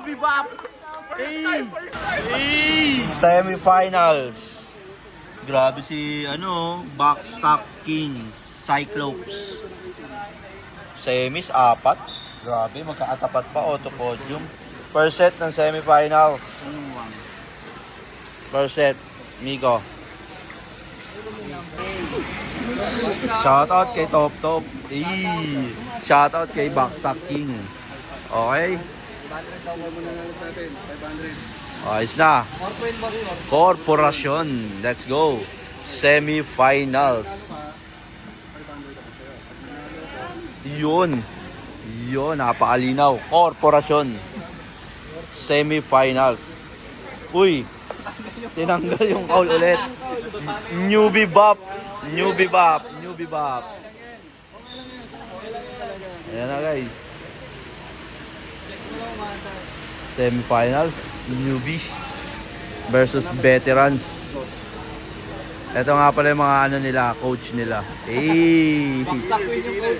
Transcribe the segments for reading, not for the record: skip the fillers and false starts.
Newbie Bop! Hey! Semifinals. Grabe si Backstock King, Cyclops. Semis, 4. Grabe, magkakatapat pa, auto podium. First set ng semifinals. First set, Miko. Shoutout kay Top Top. Shoutout kay Backstock King. Okay? Ayos na. Corporation. Let's go. Semifinals. Yun. Yun, napakalinaw. Corporation. Semifinals. Uy, tinanggal yung call ulit. Newbie Bop. Newbie Bop. Newbie Bop. Ayan na guys. Semifinals. Newbie versus veterans. Ito nga pala yung mga nila, coach nila.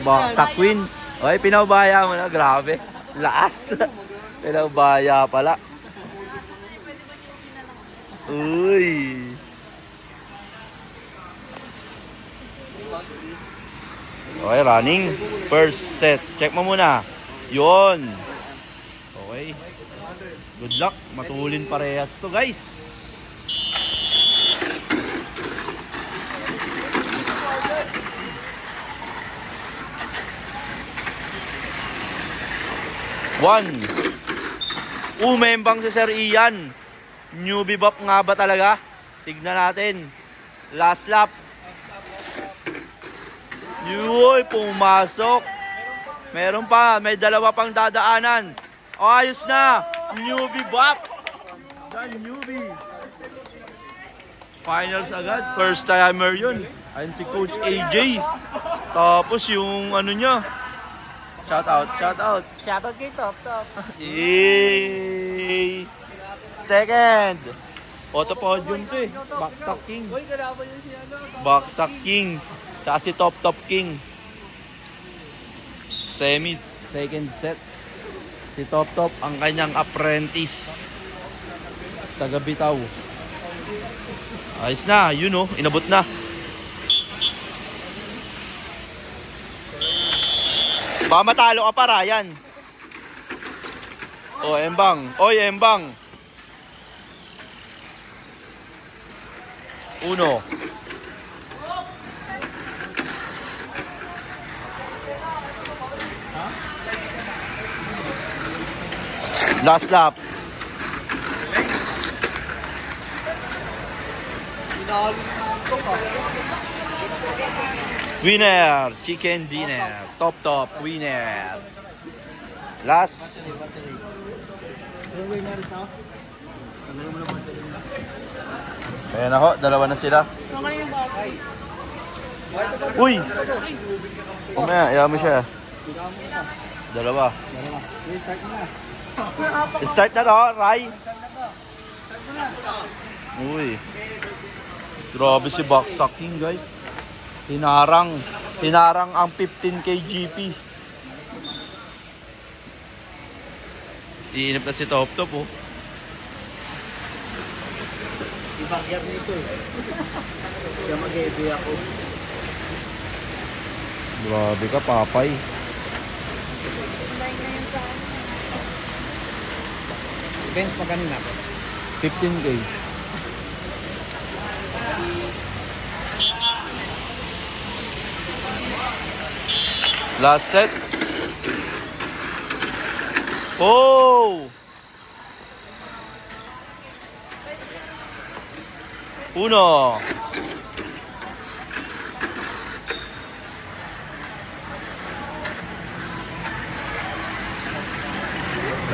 Backstock Queen. Oy, pinabaya mo na, grabe. Laas. Pinabaya pala. Uy. Okay, running. First set. Check mo muna. Yun. Okay. Good luck. Matulin parehas to, guys. One. Umembang si Sir Ian. Newbie Bop nga ba talaga? Tignan natin. Last lap. Yuy, pumasok. Meron pa. May dalawa pang dadaanan. Ayos na. Newbie Bop. Dan newbie. Finals agad. First timer yun. Ayun si Coach AJ. Tapos yung niya. Shout out. Shoutout kay Top Top. Yay! Second. Auto podium to eh. Backstock King. Backstock King. Tsaka si Top Top King. Semis. Second set. Si Top Top ang kanyang apprentice. Taga Bitaw. Ayos na. Yun oh. Inabot na. Baka matalo ka pa, Ryan. O, Embang. Oy, Embang. Uno. Last lap. Winner, chicken dinner, top winner. Last. Ayan ako, dalawa na sila. Uy! Umaya, ayaw mo siya. Dalawa. Start na to, Rai. Uy. Grabe si Backstock King, guys. Hinarang ang 15k GP. Iinip na si Top Top, oh. Ibang year nito eh. Kaya mag-e-ebi ako. Grabe ka, Papay. Bench pa kanina. 15k. Last set. Oh! Uno.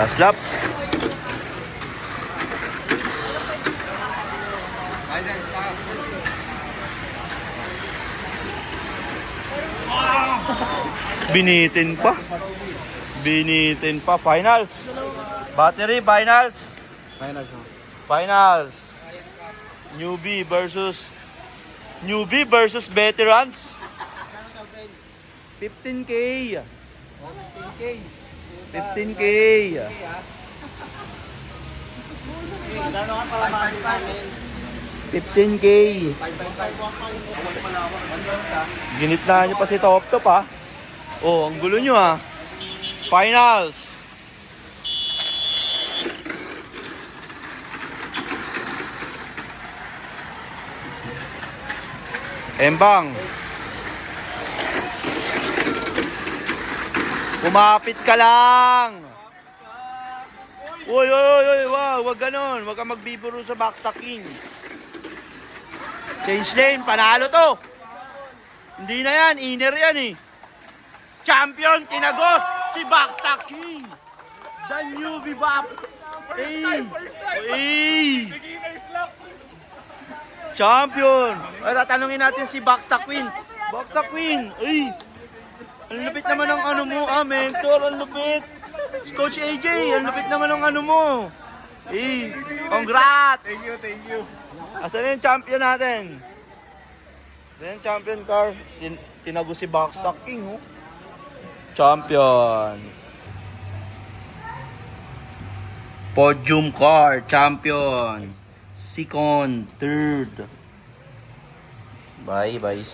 Last lap. Binitin pa. Binitin pa. Finals. Battery, finals. Finals. Newbie versus veterans. 15k. 15k. Gano'n ka para namin? 15K. Ginitna nyo pa si Top Top ha. Oh, ang gulo nyo ha. Finals. Embang. Kumapit ka lang. Uy, wag ganon. Wag kang magbibiro sa backstacking. Change lane, panalo to. Hindi na yan, inner yan eh. Champion, tinagos, si Backstacking. The new Bebop. Hey. Champion. Ay, tatanungin natin si Backstacking. Backstacking, ay. Ang lupit naman ng ano mo, mentor, ang lupit. Si Coach AJ, ang lupit naman ng ano mo. Eh, congrats! Thank you. Asan na yung champion natin? Asan yung champion car? Tinago si Backstacking, oh. Champion. Podium car, champion. Second, third. Bye, bye.